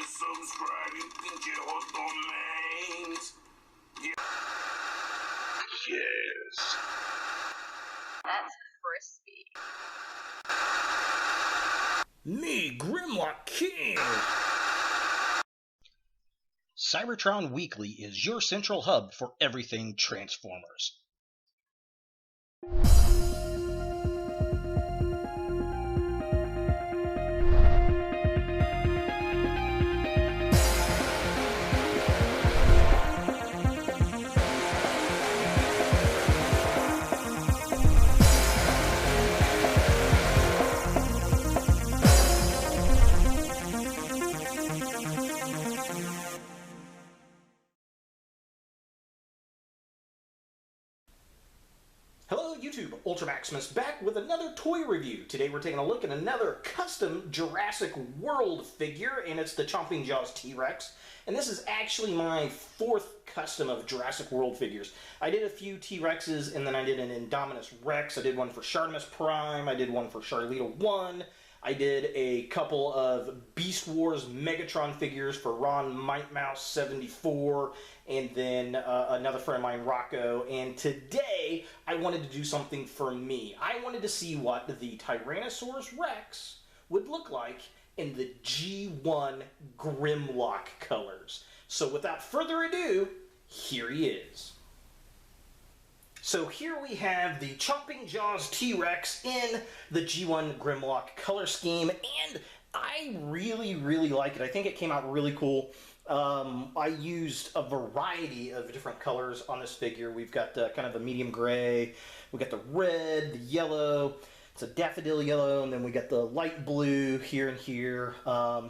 Subscribe, you can get all domains. Yes. That's crispy. Me, Grimlock King! Cybertron Weekly is your central hub for everything Transformers. Hello YouTube, Ultramaximus back with another toy review. Today we're taking a look at another custom Jurassic World figure, and it's the Chomping Jaws T-Rex. And this is actually my fourth custom of Jurassic World figures. I did a few T-Rexes, and then I did an Indominus Rex. I did one for Shartimus Prime. I did one for Charlita 1. I did a couple of Beast Wars Megatron figures for Ron Mightmouse 74, and then another friend of mine, Rocco. And today, I wanted to do something for me. I wanted to see what the Tyrannosaurus Rex would look like in the G1 Grimlock colors. So without further ado, here he is. So here we have the Chomping Jaws T-Rex in the G1 Grimlock color scheme, and I really like it. I think it came out really cool. I used a variety of different colors on this figure. We've got kind of a medium gray, we got the red, the yellow, it's a daffodil yellow, and then we got the light blue here and here,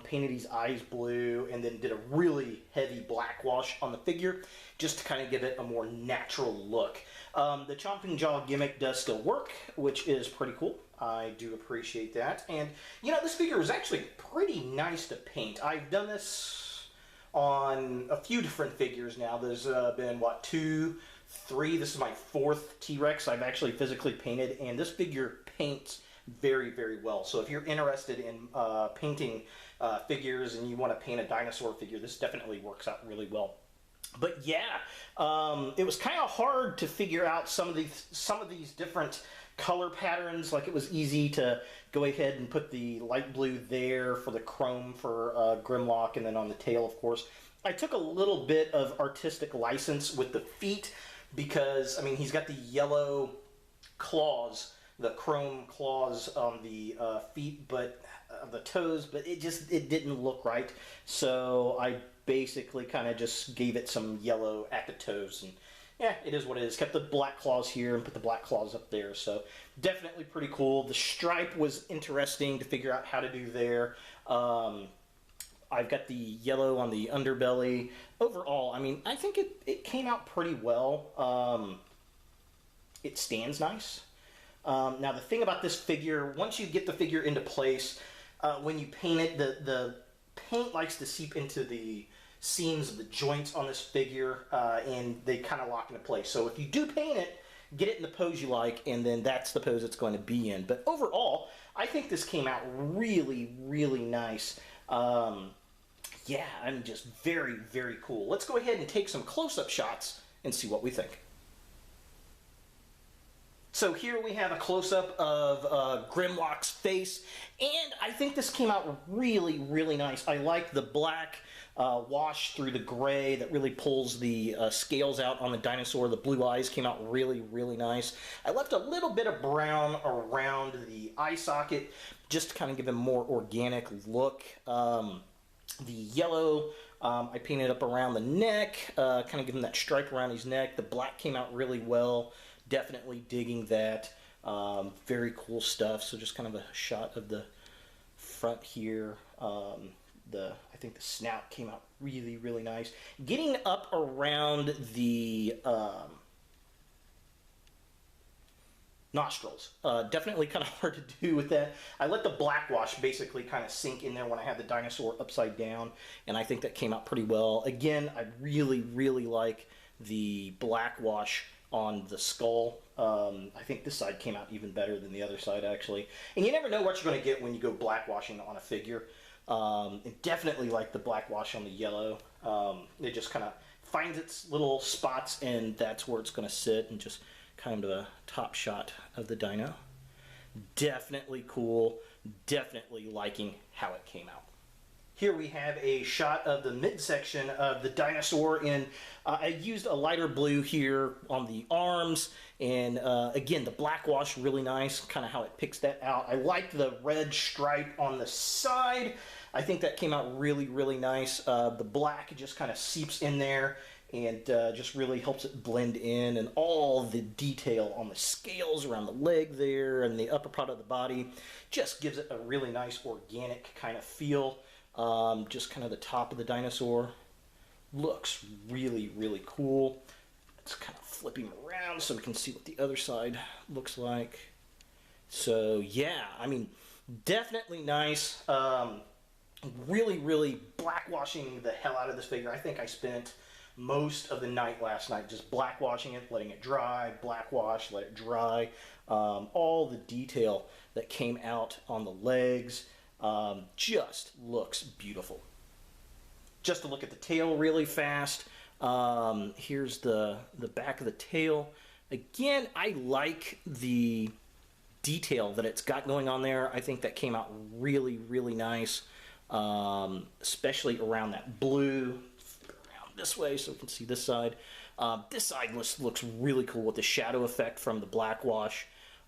painted his eyes blue, and then did a really heavy black wash on the figure just to kind of give it a more natural look. The Chomping Jaw gimmick does still work, which is pretty cool. I do appreciate that. And, you know, this figure was actually pretty nice to paint. I've done this on a few different figures now. There's been, what, 2, 3? This is my fourth T-Rex I've actually physically painted, and this figure paints very well. So if you're interested in painting figures and you want to paint a dinosaur figure, this definitely works out really well. But yeah, it was kind of hard to figure out some of these different color patterns. Like, it was easy to go ahead and put the light blue there for the chrome for Grimlock, and then on the tail, of course. I took a little bit of artistic license with the feet because, I mean, he's got the yellow claws, the chrome claws on the feet, but the toes, but it didn't look right. So I basically kind of just gave it some yellow at the toes, and yeah, it is what it is. Kept the black claws here and put the black claws up there, so definitely pretty cool. The stripe was interesting to figure out how to do there. I've got the yellow on the underbelly. Overall, I mean, I think it came out pretty well. It stands nice. Now, the thing about this figure, once you get the figure into place, when you paint it, the paint likes to seep into the seams of the joints on this figure, and they kind of lock into place. So if you do paint it, get it in the pose you like, and then that's the pose it's going to be in. But overall, I think this came out really nice. Yeah, I'm just very cool. Let's go ahead and take some close-up shots and see what we think. So here we have a close-up of Grimlock's face, and I think this came out really nice. I like the black wash through the gray that really pulls the scales out on the dinosaur. The blue eyes came out really nice. I left a little bit of brown around the eye socket just to kind of give him a more organic look. The yellow, I painted up around the neck, kind of give him that stripe around his neck. The black came out really well. Definitely digging that. Very cool stuff. So just kind of a shot of the front here. I think the snout came out really nice. Getting up around the nostrils. Definitely kind of hard to do with that. I let the black wash basically kind of sink in there when I had the dinosaur upside down, and I think that came out pretty well. Again, I really, really like the black wash on the skull. I think this side came out even better than the other side, actually. And you never know what you're going to get when you go black washing on a figure. And definitely like the black wash on the yellow. It just kind of finds its little spots, and that's where it's going to sit, and just kind of a top shot of the dino. Definitely cool. Definitely liking how it came out. Here we have a shot of the midsection of the dinosaur, and I used a lighter blue here on the arms, and again, the black wash really nice, kind of how it picks that out. I like the red stripe on the side. I think that came out really, really nice. The black just kind of seeps in there and just really helps it blend in, and all the detail on the scales around the leg there and the upper part of the body just gives it a really nice organic kind of feel. Just kind of the top of the dinosaur looks really, really cool. Let's kind of flip him around so we can see what the other side looks like. So yeah, I mean, definitely nice. Really, really blackwashing the hell out of this figure. I think I spent most of the night last night just blackwashing it, letting it dry, blackwash, let it dry. All the detail that came out on the legs just looks beautiful. Just to look at the tail really fast. Here's the back of the tail. Again, I like the detail that it's got going on there. I think that came out really, really nice. Especially around that blue. Around this way so we can see this side. This side looks really cool with the shadow effect from the black wash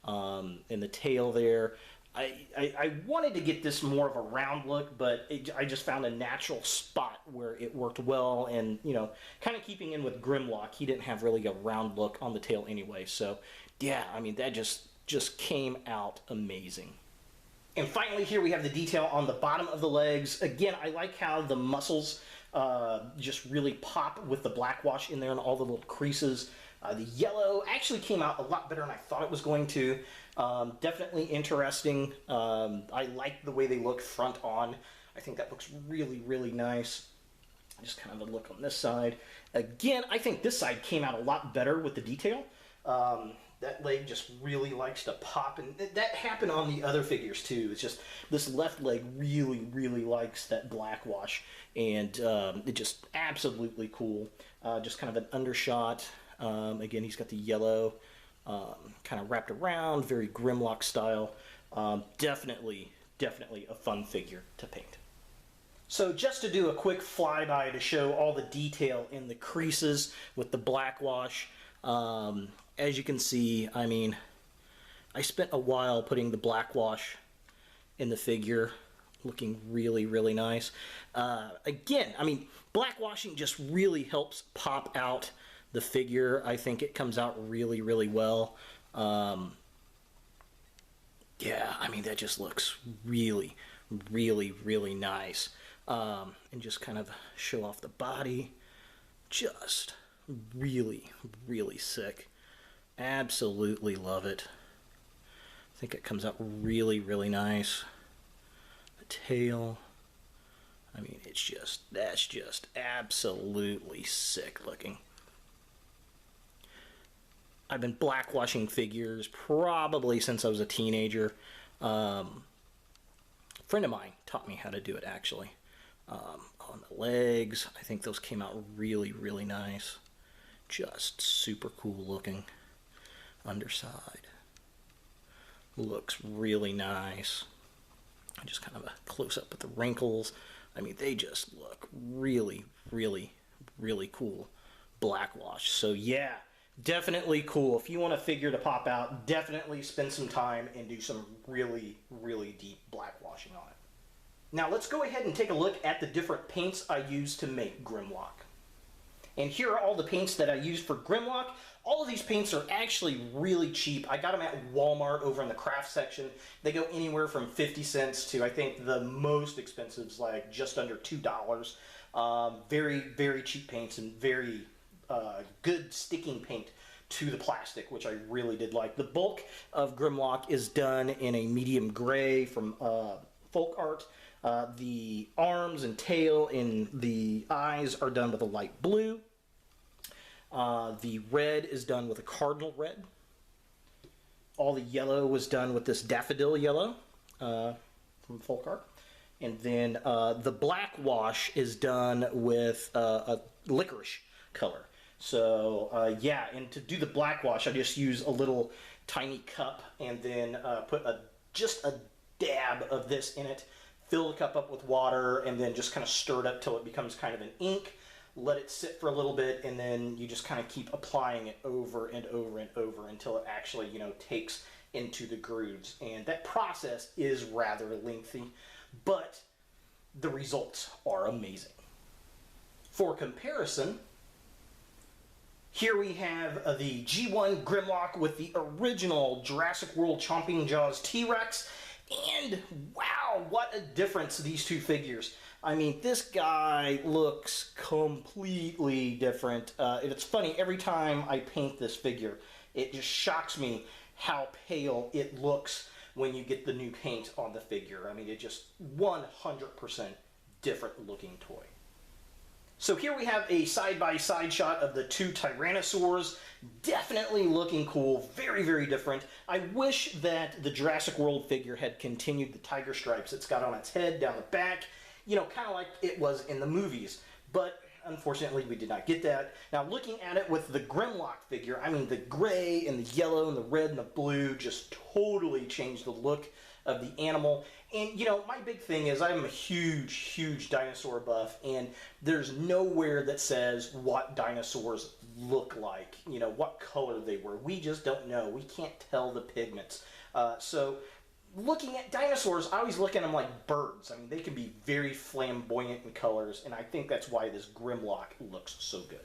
in the tail there. I wanted to get this more of a round look, but I just found a natural spot where it worked well, and you know, kind of keeping in with Grimlock, he didn't have really a round look on the tail anyway. So yeah, I mean, that just came out amazing. And finally, here we have the detail on the bottom of the legs. Again, I like how the muscles just really pop with the black wash in there and all the little creases. The yellow actually came out a lot better than I thought it was going to. Definitely interesting. I like the way they look front on. I think that looks really, really nice. Just kind of a look on this side. Again, I think this side came out a lot better with the detail. That leg just really likes to pop, and that happened on the other figures too. It's just this left leg really, really likes that black wash, and it just absolutely cool. Just kind of an undershot. Again, he's got the yellow kind of wrapped around, very Grimlock style. Definitely a fun figure to paint. So just to do a quick flyby to show all the detail in the creases with the black wash. As you can see, I mean, I spent a while putting the black wash in the figure, looking really, really nice. Again, I mean, black washing just really helps pop out the figure. I think it comes out really, really well. Yeah, I mean, that just looks really, really, really nice. And just kind of show off the body. Just really, really sick. Absolutely love it. I think it comes out really, really nice. The tail. I mean, that's just absolutely sick looking. I've been blackwashing figures probably since I was a teenager. A friend of mine taught me how to do it, actually. On the legs, I think those came out really, really nice. Just super cool looking. Underside looks really nice. Just kind of a close-up with the wrinkles. I mean, they just look really, really, really cool black wash. So yeah, definitely cool. If you want a figure to pop out, definitely spend some time and do some really, really deep black washing on it. Now let's go ahead and take a look at the different paints I used to make Grimlock. And here are all the paints that I used for Grimlock. All of these paints are actually really cheap. I got them at Walmart over in the craft section. They go anywhere from 50 cents to, I think, the most expensive is like just under $2. Very, very cheap paints and very good sticking paint to the plastic, which I really did like. The bulk of Grimlock is done in a medium gray from Folk Art. The arms and tail and the eyes are done with a light blue. The red is done with a cardinal red. All the yellow was done with this daffodil yellow from Folk Art. And then the black wash is done with a licorice color. So yeah, and to do the black wash, I just use a little tiny cup and then put just a dab of this in it, fill the cup up with water, and then just kind of stir it up till it becomes kind of an ink. Let it sit for a little bit, and then you just kind of keep applying it over and over and over until it actually, you know, takes into the grooves. And that process is rather lengthy, but the results are amazing. For comparison, here we have the G1 Grimlock with the original Jurassic World Chomping Jaws T-Rex, and wow, what a difference these two figures. I mean, this guy looks completely different. It's funny, every time I paint this figure, it just shocks me how pale it looks when you get the new paint on the figure. I mean, it's just 100% different looking toy. So here we have a side-by-side shot of the two Tyrannosaurs. Definitely looking cool, very, very different. I wish that the Jurassic World figure had continued the tiger stripes it's got on its head down the back, you know, kind of like it was in the movies. But unfortunately, we did not get that. Now, looking at it with the Grimlock figure, I mean, the gray and the yellow and the red and the blue just totally changed the look of the animal. And, you know, my big thing is I'm a huge, huge dinosaur buff, and there's nowhere that says what dinosaurs look like, you know, what color they were. We just don't know. We can't tell the pigments. So looking at dinosaurs, I always look at them like birds. I mean, they can be very flamboyant in colors, and I think that's why this Grimlock looks so good.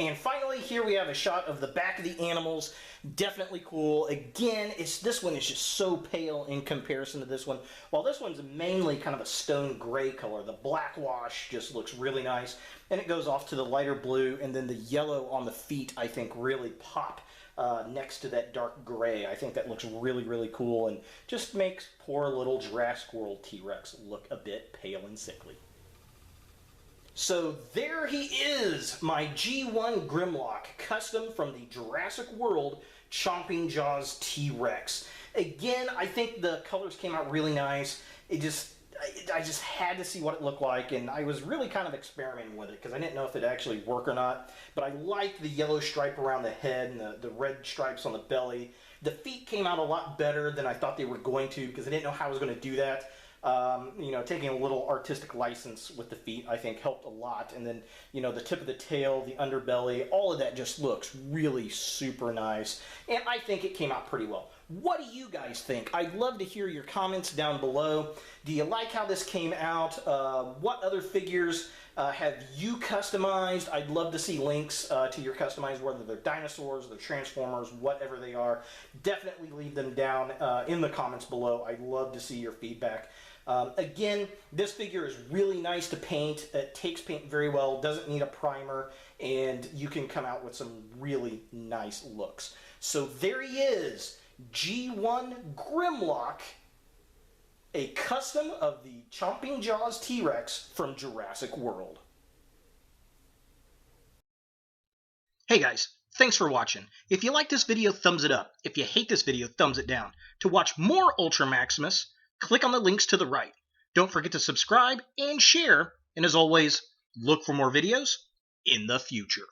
And finally, here we have a shot of the back of the animals. Definitely cool. Again, this one is just so pale in comparison to this one. While this one's mainly kind of a stone gray color, the black wash just looks really nice. And it goes off to the lighter blue, and then the yellow on the feet, I think, really pop next to that dark gray. I think that looks really, really cool and just makes poor little Jurassic World T-Rex look a bit pale and sickly. So there he is, my G1 Grimlock, custom from the Jurassic World Chomping Jaws T-Rex. Again, I think the colors came out really nice. I just had to see what it looked like, and I was really kind of experimenting with it because I didn't know if it'd actually work or not. But I liked the yellow stripe around the head and the red stripes on the belly. The feet came out a lot better than I thought they were going to because I didn't know how I was going to do that. You know, taking a little artistic license with the feet, I think, helped a lot. And then, you know, the tip of the tail, the underbelly, all of that just looks really super nice. And I think it came out pretty well. What do you guys think? I'd love to hear your comments down below. Do you like how this came out? What other figures have you customized? I'd love to see links to your customized, whether they're dinosaurs, they're transformers, whatever they are. Definitely leave them down in the comments below. I'd love to see your feedback. Again, this figure is really nice to paint. It takes paint very well, doesn't need a primer, and you can come out with some really nice looks. So there he is, G1 Grimlock, a custom of the Chomping Jaws T-Rex from Jurassic World. Hey guys, thanks for watching. If you like this video, thumbs it up. If you hate this video, thumbs it down. To watch more Ultra Maximus, click on the links to the right. Don't forget to subscribe and share. And as always, look for more videos in the future.